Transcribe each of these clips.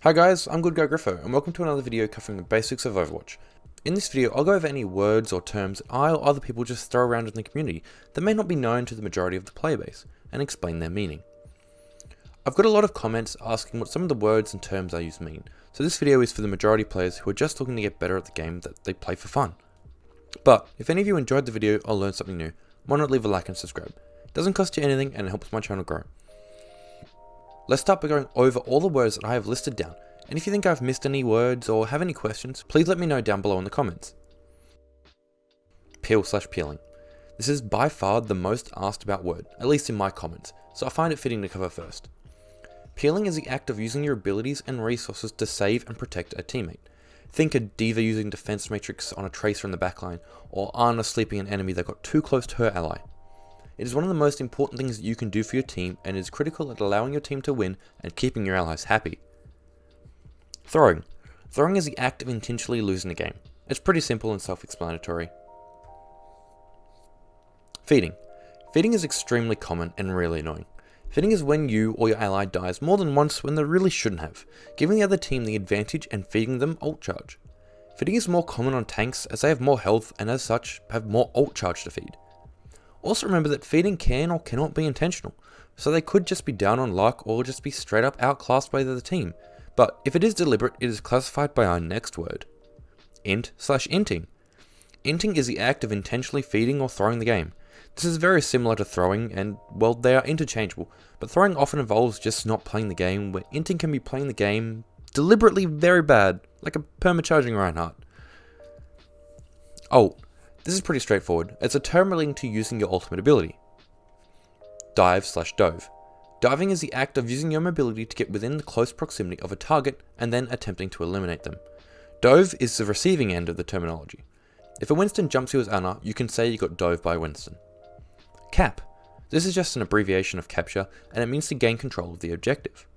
Hi guys, I'm Good Guy Griffo, and welcome to another video covering the basics of Overwatch. In this video, I'll go over any words or terms I or other people just throw around in the community that may not be known to the majority of the player base, and explain their meaning. I've got a lot of comments asking what some of the words and terms I use mean, so this video is for the majority players who are just looking to get better at the game that they play for fun. But, if any of you enjoyed the video or learned something new, why not leave a like and subscribe? It doesn't cost you anything and it helps my channel grow. Let's start by going over all the words that I have listed down, and if you think I've missed any words or have any questions, please let me know down below in the comments. Peel/peeling. This is by far the most asked about word, at least in my comments, so I find it fitting to cover first. Peeling is the act of using your abilities and resources to save and protect a teammate. Think a D.Va using defense matrix on a tracer in the backline, or Ana sleeping an enemy that got too close to her ally. It is one of the most important things that you can do for your team and is critical at allowing your team to win and keeping your allies happy. Throwing. Throwing is the act of intentionally losing the game. It's pretty simple and self-explanatory. Feeding. Feeding is extremely common and really annoying. Feeding is when you or your ally dies more than once when they really shouldn't have, giving the other team the advantage and feeding them ult charge. Feeding is more common on tanks as they have more health and as such have more ult charge to feed. Also remember that feeding can or cannot be intentional, so they could just be down on luck or just be straight up outclassed by the other team, but if it is deliberate, it is classified by our next word. Int/inting. Inting is the act of intentionally feeding or throwing the game. This is very similar to throwing and, well, they are interchangeable, but throwing often involves just not playing the game, where inting can be playing the game deliberately very bad, like a perma-charging Reinhardt. Ult. This is pretty straightforward. It's a term relating to using your ultimate ability. Dive/dove. Diving is the act of using your mobility to get within the close proximity of a target and then attempting to eliminate them. Dove is the receiving end of the terminology. If a Winston jumps you as Ana, you can say you got dove by Winston. Cap. This is just an abbreviation of capture, and it means to gain control of the objective.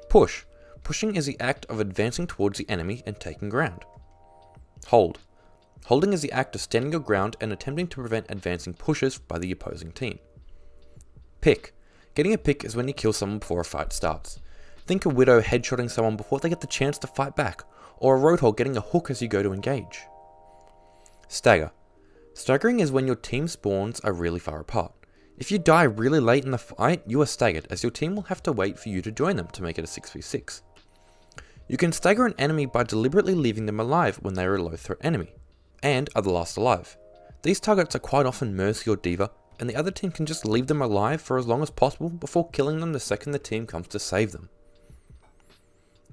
Push. Pushing is the act of advancing towards the enemy and taking ground. Hold. Holding is the act of standing your ground and attempting to prevent advancing pushes by the opposing team. Pick. Getting a pick is when you kill someone before a fight starts. Think a Widow headshotting someone before they get the chance to fight back, or a Roadhog getting a hook as you go to engage. Stagger. Staggering is when your team spawns are really far apart. If you die really late in the fight, you are staggered, as your team will have to wait for you to join them to make it a 6v6. You can stagger an enemy by deliberately leaving them alive when they are a low threat enemy, and are the last alive. These targets are quite often Mercy or D.Va, and the other team can just leave them alive for as long as possible before killing them the second the team comes to save them.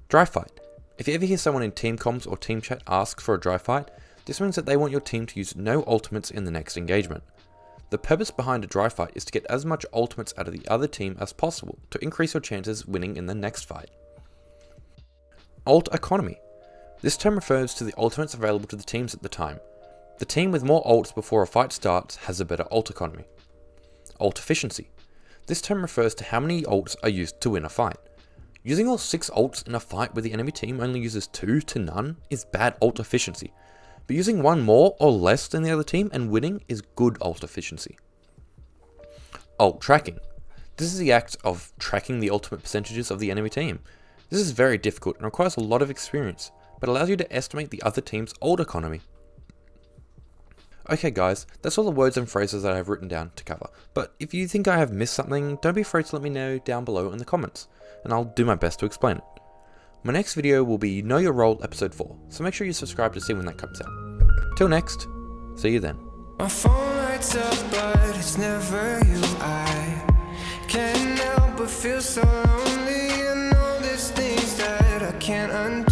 Dry fight. If you ever hear someone in team comms or team chat ask for a dry fight, this means that they want your team to use no ultimates in the next engagement. The purpose behind a dry fight is to get as much ultimates out of the other team as possible to increase your chances winning in the next fight. Ult economy. This term refers to the ultimates available to the teams at the time. The team with more ults before a fight starts has a better ult economy. Ult efficiency. This term refers to how many ults are used to win a fight. Using all 6 ults in a fight where the enemy team only uses 2 to none is bad ult efficiency, but using 1 more or less than the other team and winning is good ult efficiency. Ult tracking. This is the act of tracking the ultimate percentages of the enemy team. This is very difficult and requires a lot of experience, but allows you to estimate the other team's ult economy. Okay guys, that's all the words and phrases that I have written down to cover, but if you think I have missed something, don't be afraid to let me know down below in the comments, and I'll do my best to explain it. My next video will be Know Your Role episode 4, so make sure you subscribe to see when that comes out. Till next, see you then. My phone lights up, but it's never you. I can't help but feel so lonely, and all these things that I can't undo.